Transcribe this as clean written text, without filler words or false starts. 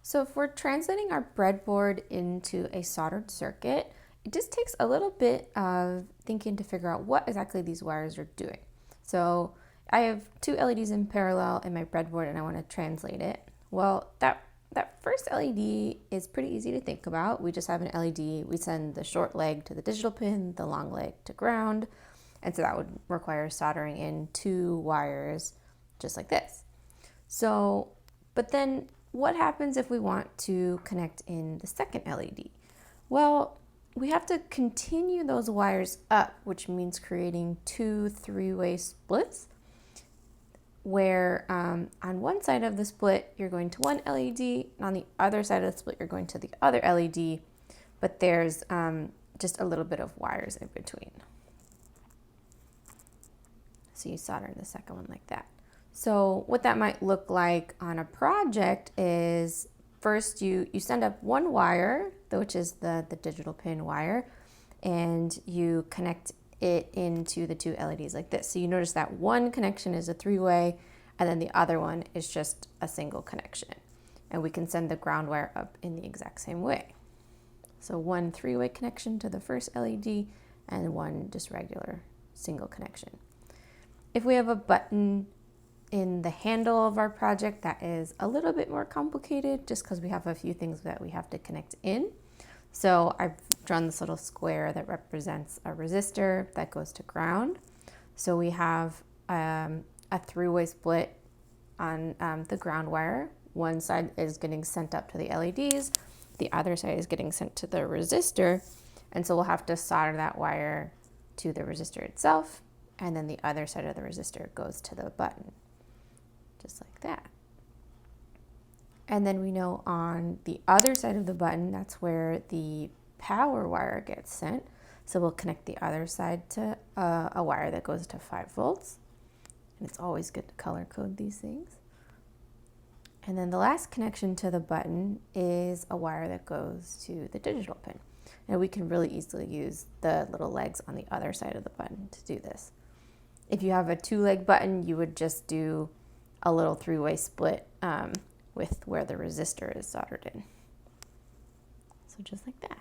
So if we're translating our breadboard into a soldered circuit, it just takes a little bit of thinking to figure out what exactly these wires are doing. So I have two LEDs in parallel in my breadboard and I want to translate it. Well, that first LED is pretty easy to think about. We just have an LED. We send the short leg to the digital pin, the long leg to ground. And so that would require soldering in two wires just like this. So, but then what happens if we want to connect in the second LED? Well, we have to continue those wires up, which means creating two three-way splits where on one side of the split, you're going to one LED, and on the other side of the split, you're going to the other LED, but there's just a little bit of wires in between. So you solder the second one like that. So what that might look like on a project is first you send up one wire, which is the digital pin wire, and you connect it into the two LEDs like this. So you notice that one connection is a three-way and then the other one is just a single connection. And we can send the ground wire up in the exact same way. So one three-way connection to the first LED and one just regular single connection. If we have a button in the handle of our project, that is a little bit more complicated just because we have a few things that we have to connect in. So I've drawn this little square that represents a resistor that goes to ground. So we have a three-way split on the ground wire. One side is getting sent up to the LEDs, the other side is getting sent to the resistor, and so we'll have to solder that wire to the resistor itself, and then the other side of the resistor goes to the button, just like that. And then we know on the other side of the button, that's where the power wire gets sent. So we'll connect the other side to a wire that goes to 5 volts. And it's always good to color code these things. And then the last connection to the button is a wire that goes to the digital pin. And we can really easily use the little legs on the other side of the button to do this. If you have a 2-leg button, you would just do a little 3-way split with where the resistor is soldered in. So just like that.